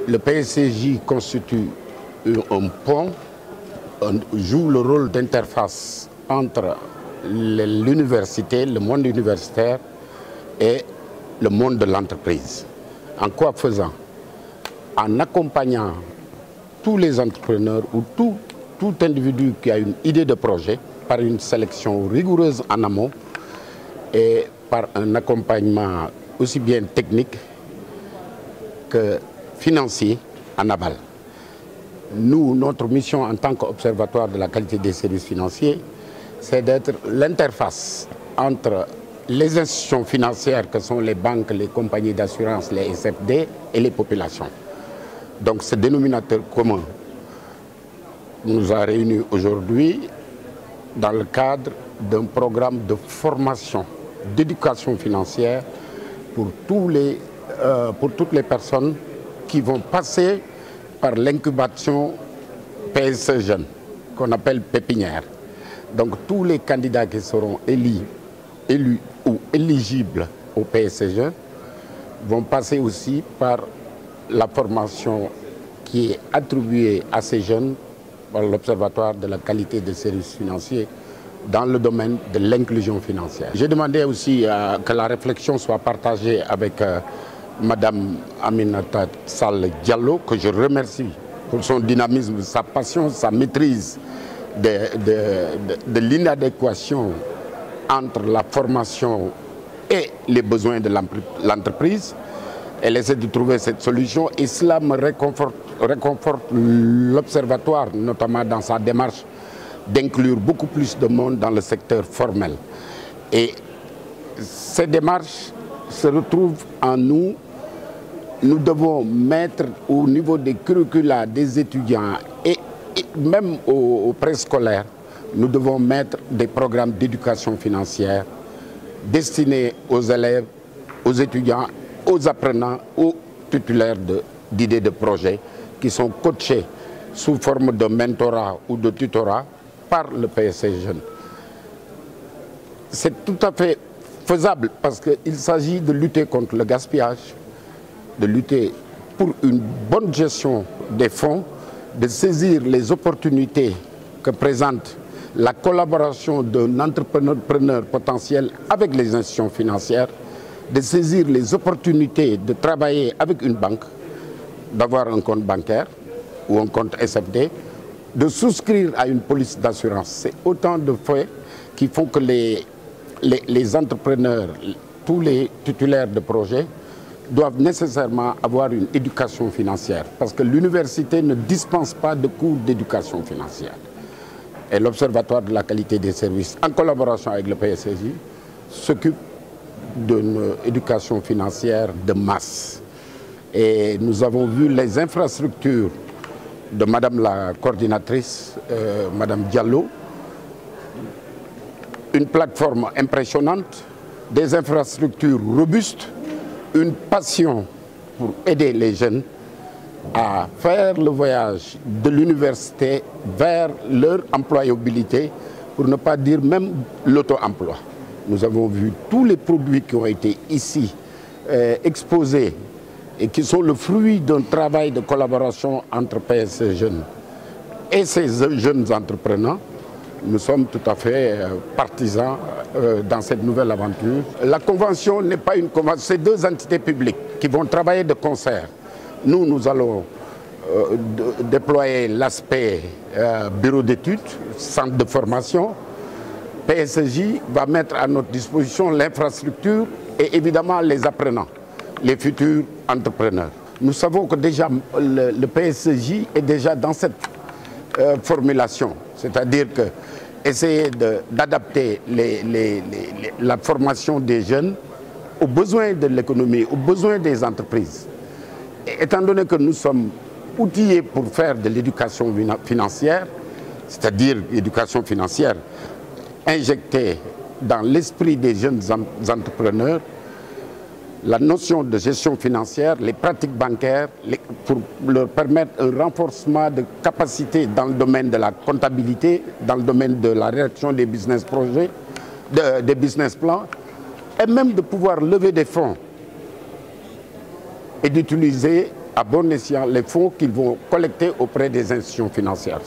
Le PSCJ constitue un pont, joue le rôle d'interface entre l'université, le monde universitaire et le monde de l'entreprise. En quoi faisant? En accompagnant tous les entrepreneurs ou tout individu qui a une idée de projet par une sélection rigoureuse en amont et par un accompagnement aussi bien technique que financier en aval. Nous, notre mission en tant qu'observatoire de la qualité des services financiers, c'est d'être l'interface entre les institutions financières que sont les banques, les compagnies d'assurance, les SFD et les populations. Donc ce dénominateur commun nous a réunis aujourd'hui dans le cadre d'un programme de formation, d'éducation financière pour toutes les personnes qui vont passer par l'incubation PSE Jeunes, qu'on appelle pépinière. Donc tous les candidats qui seront élus ou éligibles au PSE Jeunes vont passer aussi par la formation qui est attribuée à ces jeunes par l'Observatoire de la qualité des services financiers dans le domaine de l'inclusion financière. J'ai demandé aussi que la réflexion soit partagée avec Madame Aminata Sall Diallo, que je remercie pour son dynamisme, sa passion, sa maîtrise de l'inadéquation entre la formation et les besoins de l'entreprise. Elle essaie de trouver cette solution et cela me réconforte l'Observatoire, notamment dans sa démarche d'inclure beaucoup plus de monde dans le secteur formel. Et ces démarches se retrouvent en nous. Nous devons mettre au niveau des curricula des étudiants et même au préscolaire, nous devons mettre des programmes d'éducation financière destinés aux élèves, aux étudiants, aux apprenants, aux titulaires d'idées de projets qui sont coachés sous forme de mentorat ou de tutorat par le PSC Jeunes. C'est tout à fait faisable parce qu'il s'agit de lutter contre le gaspillage, de lutter pour une bonne gestion des fonds, de saisir les opportunités que présente la collaboration d'un entrepreneur potentiel avec les institutions financières, de saisir les opportunités de travailler avec une banque, d'avoir un compte bancaire ou un compte SFD, de souscrire à une police d'assurance. C'est autant de faits qui font que les entrepreneurs, tous les titulaires de projets, doivent nécessairement avoir une éducation financière parce que l'université ne dispense pas de cours d'éducation financière. Et l'Observatoire de la qualité des services, en collaboration avec le PSCJ, s'occupe d'une éducation financière de masse. Et nous avons vu les infrastructures de Madame la coordinatrice, Madame Diallo, une plateforme impressionnante, des infrastructures robustes, une passion pour aider les jeunes à faire le voyage de l'université vers leur employabilité, pour ne pas dire même l'auto-emploi. Nous avons vu tous les produits qui ont été ici exposés et qui sont le fruit d'un travail de collaboration entre PSC Jeunes et ces jeunes entrepreneurs. Nous sommes tout à fait partisans dans cette nouvelle aventure. La convention n'est pas une convention, c'est deux entités publiques qui vont travailler de concert. Nous allons déployer l'aspect bureau d'études, centre de formation. PSJ va mettre à notre disposition l'infrastructure et évidemment les apprenants, les futurs entrepreneurs. Nous savons que déjà le PSJ est déjà dans cette formulation, c'est-à-dire que essayer d'adapter la formation des jeunes aux besoins de l'économie, aux besoins des entreprises. Et étant donné que nous sommes outillés pour faire de l'éducation financière, c'est-à-dire l'éducation financière injectée dans l'esprit des jeunes entrepreneurs, la notion de gestion financière, les pratiques bancaires, pour leur permettre un renforcement de capacité dans le domaine de la comptabilité, dans le domaine de la rédaction des business projets, des business plans, et même de pouvoir lever des fonds et d'utiliser à bon escient les fonds qu'ils vont collecter auprès des institutions financières.